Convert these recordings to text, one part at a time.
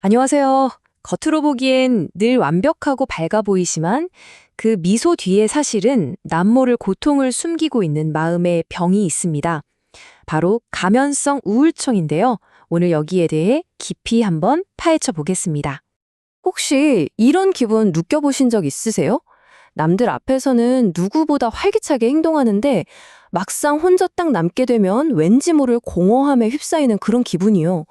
안녕하세요. 겉으로 보기엔 늘 완벽하고 밝아 보이지만 그 미소 뒤에 사실은 남모를 고통을 숨기고 있는 마음의 병이 있습니다. 바로 가면성 우울증인데요. 오늘 여기에 대해 깊이 한번 파헤쳐 보겠습니다. 혹시 이런 기분 느껴보신 적 있으세요? 남들 앞에서는 누구보다 활기차게 행동하는데 막상 혼자 딱 남게 되면 왠지 모를 공허함에 휩싸이는 그런 기분이요.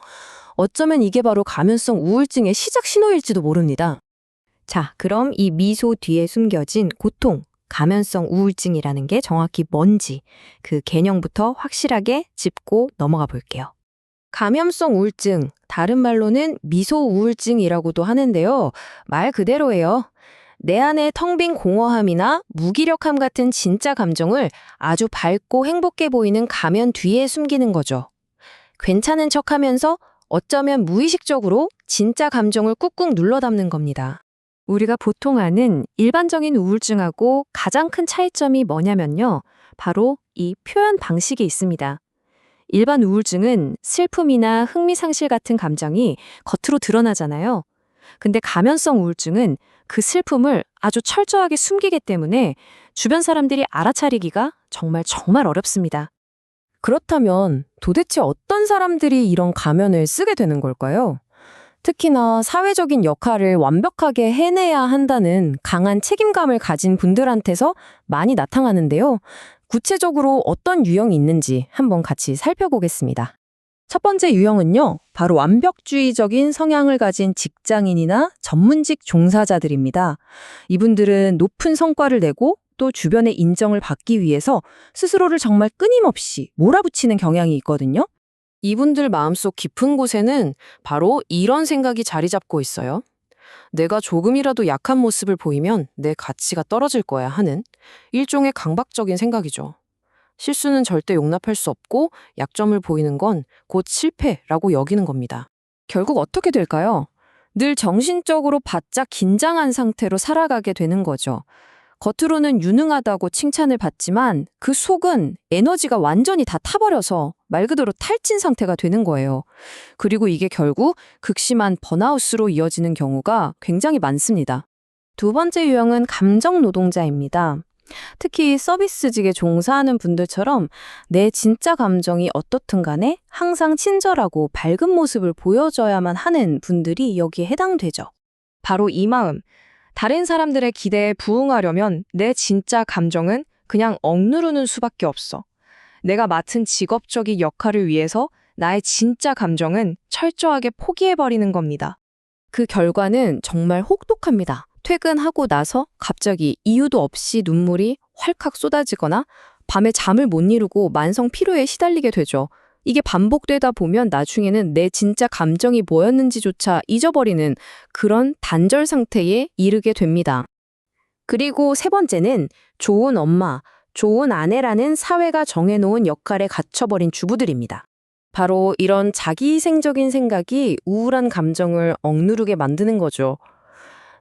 어쩌면 이게 바로 가면성 우울증의 시작 신호일지도 모릅니다. 자, 그럼 이 미소 뒤에 숨겨진 고통, 가면성 우울증이라는 게 정확히 뭔지 그 개념부터 확실하게 짚고 넘어가 볼게요. 감염성 우울증, 다른 말로는 미소 우울증이라고도 하는데요. 말 그대로예요. 내 안에 텅 빈 공허함이나 무기력함 같은 진짜 감정을 아주 밝고 행복해 보이는 가면 뒤에 숨기는 거죠. 괜찮은 척하면서 어쩌면 무의식적으로 진짜 감정을 꾹꾹 눌러 담는 겁니다. 우리가 보통 아는 일반적인 우울증하고 가장 큰 차이점이 뭐냐면요. 바로 이 표현 방식이 있습니다. 일반 우울증은 슬픔이나 흥미상실 같은 감정이 겉으로 드러나잖아요. 근데 가면성 우울증은 그 슬픔을 아주 철저하게 숨기기 때문에 주변 사람들이 알아차리기가 정말 어렵습니다. 그렇다면 도대체 어떤 사람들이 이런 가면을 쓰게 되는 걸까요? 특히나 사회적인 역할을 완벽하게 해내야 한다는 강한 책임감을 가진 분들한테서 많이 나타나는데요. 구체적으로 어떤 유형이 있는지 한번 같이 살펴보겠습니다. 첫 번째 유형은요, 바로 완벽주의적인 성향을 가진 직장인이나 전문직 종사자들입니다. 이분들은 높은 성과를 내고 또 주변의 인정을 받기 위해서 스스로를 정말 끊임없이 몰아붙이는 경향이 있거든요. 이분들 마음속 깊은 곳에는 바로 이런 생각이 자리 잡고 있어요. 내가 조금이라도 약한 모습을 보이면 내 가치가 떨어질 거야 하는 일종의 강박적인 생각이죠. 실수는 절대 용납할 수 없고 약점을 보이는 건 곧 실패라고 여기는 겁니다. 결국 어떻게 될까요? 늘 정신적으로 바짝 긴장한 상태로 살아가게 되는 거죠. 겉으로는 유능하다고 칭찬을 받지만 그 속은 에너지가 완전히 다 타버려서 말 그대로 탈진 상태가 되는 거예요. 그리고 이게 결국 극심한 번아웃으로 이어지는 경우가 굉장히 많습니다. 두 번째 유형은 감정 노동자입니다. 특히 서비스직에 종사하는 분들처럼 내 진짜 감정이 어떻든 간에 항상 친절하고 밝은 모습을 보여줘야만 하는 분들이 여기에 해당되죠. 바로 이 마음. 다른 사람들의 기대에 부응하려면 내 진짜 감정은 그냥 억누르는 수밖에 없어. 내가 맡은 직업적인 역할을 위해서 나의 진짜 감정은 철저하게 포기해버리는 겁니다. 그 결과는 정말 혹독합니다. 퇴근하고 나서 갑자기 이유도 없이 눈물이 왈칵 쏟아지거나 밤에 잠을 못 이루고 만성 피로에 시달리게 되죠. 이게 반복되다 보면 나중에는 내 진짜 감정이 뭐였는지조차 잊어버리는 그런 단절 상태에 이르게 됩니다. 그리고 세 번째는 좋은 엄마, 좋은 아내라는 사회가 정해놓은 역할에 갇혀버린 주부들입니다. 바로 이런 자기희생적인 생각이 우울한 감정을 억누르게 만드는 거죠.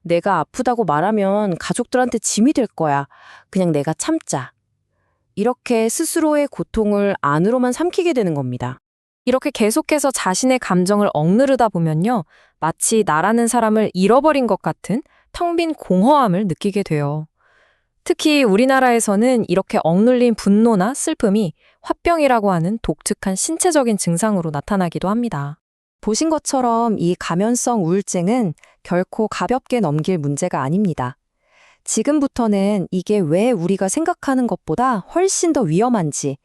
내가 아프다고 말하면 가족들한테 짐이 될 거야. 그냥 내가 참자. 이렇게 스스로의 고통을 안으로만 삼키게 되는 겁니다. 이렇게 계속해서 자신의 감정을 억누르다 보면요. 마치 나라는 사람을 잃어버린 것 같은 텅 빈 공허함을 느끼게 돼요. 특히 우리나라에서는 이렇게 억눌린 분노나 슬픔이 화병이라고 하는 독특한 신체적인 증상으로 나타나기도 합니다. 보신 것처럼 이 가면성 우울증은 결코 가볍게 넘길 문제가 아닙니다. 지금부터는 이게 왜 우리가 생각하는 것보다 훨씬 더 위험한지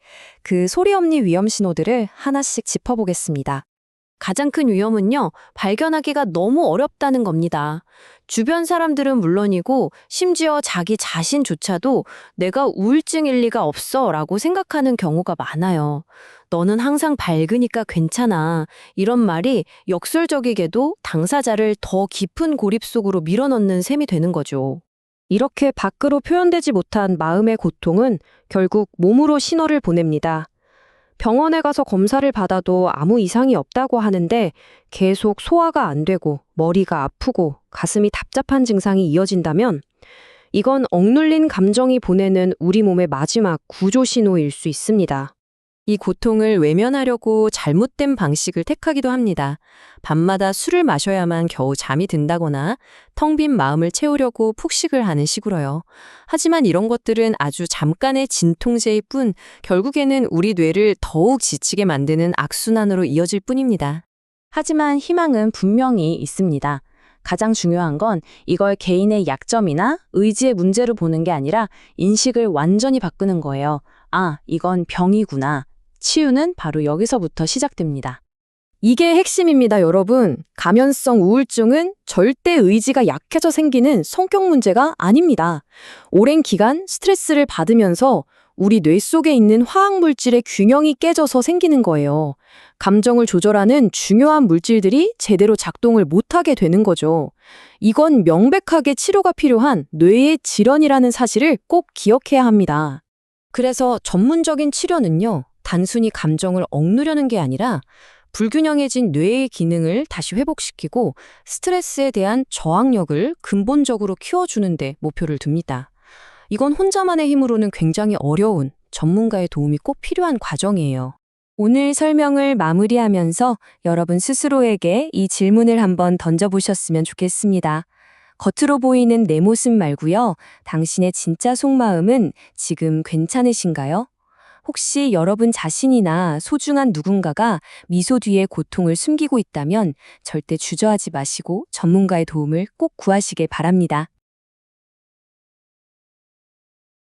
그 소리 없는 위험 신호들을 하나씩 짚어보겠습니다. 가장 큰 위험은요, 발견하기가 너무 어렵다는 겁니다. 주변 사람들은 물론이고 심지어 자기 자신조차도 내가 우울증일 리가 없어 라고 생각하는 경우가 많아요. 너는 항상 밝으니까 괜찮아. 이런 말이 역설적이게도 당사자를 더 깊은 고립 속으로 밀어넣는 셈이 되는 거죠. 이렇게 밖으로 표현되지 못한 마음의 고통은 결국 몸으로 신호를 보냅니다. 병원에 가서 검사를 받아도 아무 이상이 없다고 하는데 계속 소화가 안 되고 머리가 아프고 가슴이 답답한 증상이 이어진다면 이건 억눌린 감정이 보내는 우리 몸의 마지막 구조 신호일 수 있습니다. 이 고통을 외면하려고 잘못된 방식을 택하기도 합니다. 밤마다 술을 마셔야만 겨우 잠이 든다거나 텅 빈 마음을 채우려고 푹식을 하는 식으로요. 하지만 이런 것들은 아주 잠깐의 진통제일 뿐 결국에는 우리 뇌를 더욱 지치게 만드는 악순환으로 이어질 뿐입니다. 하지만 희망은 분명히 있습니다. 가장 중요한 건 이걸 개인의 약점이나 의지의 문제로 보는 게 아니라 인식을 완전히 바꾸는 거예요. 아, 이건 병이구나. 치유는 바로 여기서부터 시작됩니다. 이게 핵심입니다, 여러분. 가면성 우울증은 절대 의지가 약해져 생기는 성격 문제가 아닙니다. 오랜 기간 스트레스를 받으면서 우리 뇌 속에 있는 화학 물질의 균형이 깨져서 생기는 거예요. 감정을 조절하는 중요한 물질들이 제대로 작동을 못하게 되는 거죠. 이건 명백하게 치료가 필요한 뇌의 질환이라는 사실을 꼭 기억해야 합니다. 그래서 전문적인 치료는요, 단순히 감정을 억누르는 게 아니라 불균형해진 뇌의 기능을 다시 회복시키고 스트레스에 대한 저항력을 근본적으로 키워주는 데 목표를 둡니다. 이건 혼자만의 힘으로는 굉장히 어려운 전문가의 도움이 꼭 필요한 과정이에요. 오늘 설명을 마무리하면서 여러분 스스로에게 이 질문을 한번 던져보셨으면 좋겠습니다. 겉으로 보이는 내 모습 말고요. 당신의 진짜 속마음은 지금 괜찮으신가요? 혹시 여러분 자신이나 소중한 누군가가 미소 뒤에 고통을 숨기고 있다면 절대 주저하지 마시고 전문가의 도움을 꼭 구하시길 바랍니다.